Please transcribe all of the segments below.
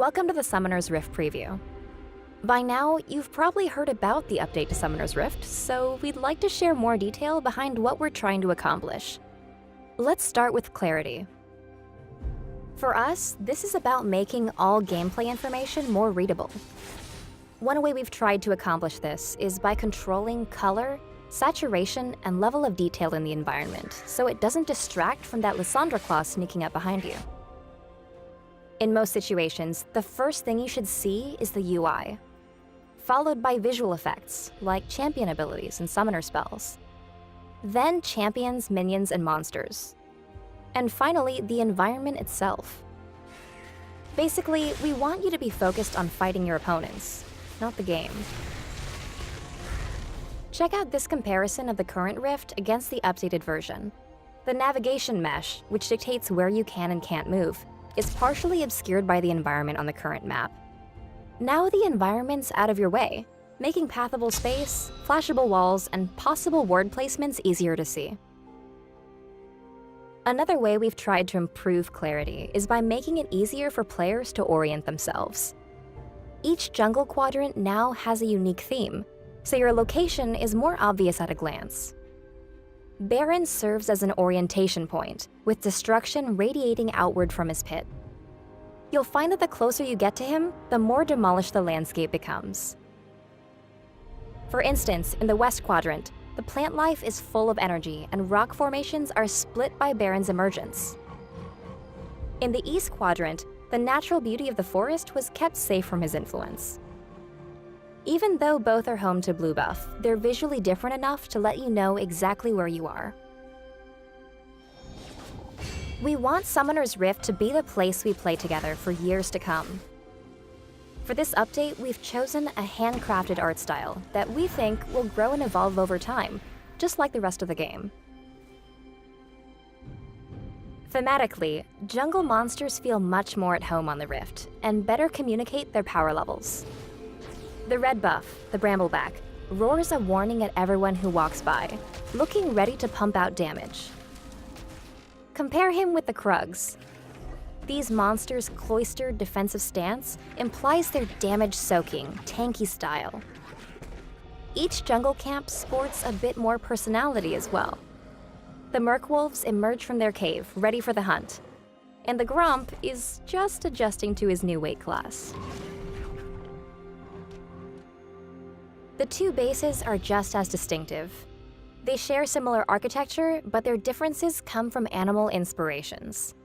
Welcome to the Summoner's Rift preview. By now, you've probably heard about the update to Summoner's Rift, so we'd like to share more detail behind what we're trying to accomplish. Let's start with clarity. For us, this is about making all gameplay information more readable. One way we've tried to accomplish this is by controlling color, saturation, and level of detail in the environment, so it doesn't distract from that Lysandra claw sneaking up behind you. In most situations, the first thing you should see is the UI, followed by visual effects, like champion abilities and summoner spells. Then champions, minions, and monsters. And finally, the environment itself. Basically, we want you to be focused on fighting your opponents, not the game. Check out this comparison of the current Rift against the updated version. The navigation mesh, which dictates where you can and can't move, is partially obscured by the environment on the current map. Now the environment's out of your way, making pathable space, flashable walls, and possible ward placements easier to see. Another way we've tried to improve clarity is by making it easier for players to orient themselves. Each jungle quadrant now has a unique theme, so your location is more obvious at a glance. Baron serves as an orientation point, with destruction radiating outward from his pit. You'll find that the closer you get to him, the more demolished the landscape becomes. For instance, in the West Quadrant, the plant life is full of energy and rock formations are split by Baron's emergence. In the East Quadrant, the natural beauty of the forest was kept safe from his influence. Even though both are home to blue buff, they're visually different enough to let you know exactly where you are. We want Summoner's Rift to be the place we play together for years to come. For this update, we've chosen a handcrafted art style that we think will grow and evolve over time, just like the rest of the game. Thematically, jungle monsters feel much more at home on the Rift, and better communicate their power levels. The red buff, the Brambleback, roars a warning at everyone who walks by, looking ready to pump out damage. Compare him with the Krugs. These monsters' cloistered defensive stance implies their damage-soaking, tanky style. Each jungle camp sports a bit more personality as well. The Merkwolves emerge from their cave, ready for the hunt, and the Gromp is just adjusting to his new weight class. The two bases are just as distinctive. They share similar architecture, but their differences come from animal inspirations.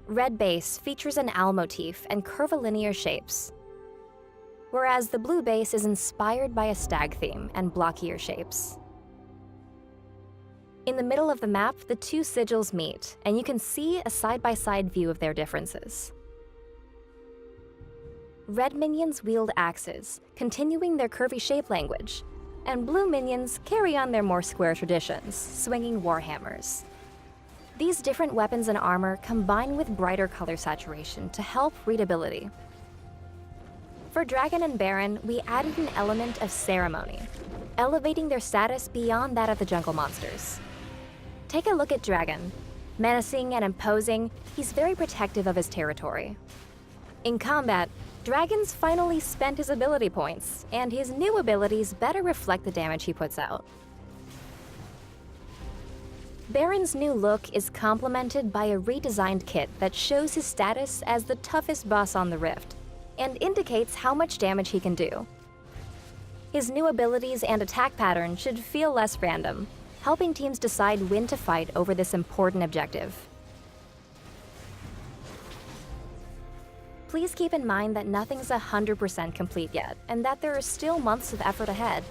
Red base features an owl motif and curvilinear shapes, whereas the blue base is inspired by a stag theme and blockier shapes. In the middle of the map, the two sigils meet, and you can see a side-by-side view of their differences. Red minions wield axes, continuing their curvy shape language, and blue minions carry on their more square traditions, swinging warhammers. These different weapons and armor combine with brighter color saturation to help readability. For Dragon and Baron, we added an element of ceremony, elevating their status beyond that of the jungle monsters. Take a look at Dragon. Menacing and imposing, he's very protective of his territory. In combat, Dragon's finally spent his ability points, and his new abilities better reflect the damage he puts out. Baron's new look is complemented by a redesigned kit that shows his status as the toughest boss on the Rift, and indicates how much damage he can do. His new abilities and attack pattern should feel less random, helping teams decide when to fight over this important objective. Please keep in mind that nothing's 100% complete yet, and that there are still months of effort ahead.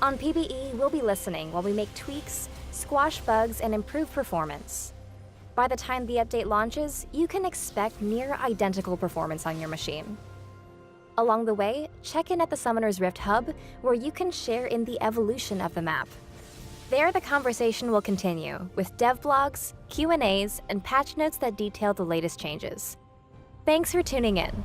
On PBE, we'll be listening while we make tweaks, squash bugs, and improve performance. By the time the update launches, you can expect near-identical performance on your machine. Along the way, check in at the Summoner's Rift Hub, where you can share in the evolution of the map. There, the conversation will continue, with dev blogs, Q&As, and patch notes that detail the latest changes. Thanks for tuning in.